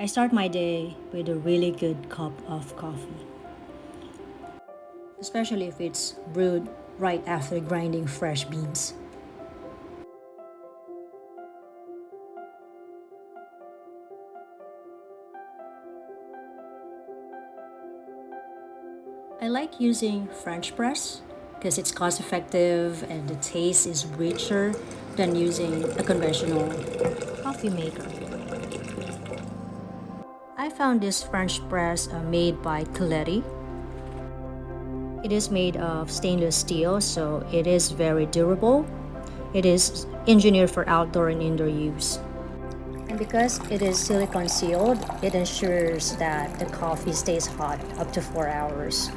I start my day with a really good cup of coffee, especially if it's brewed right after grinding fresh beans. I like using French press because it's cost effective and the taste is richer than using a conventional coffee maker. I found this French press made by Coletti. It is made of stainless steel, so it is very durable. It is engineered for outdoor and indoor use. And because it is silicone sealed, it ensures that the coffee stays hot up to 4 hours.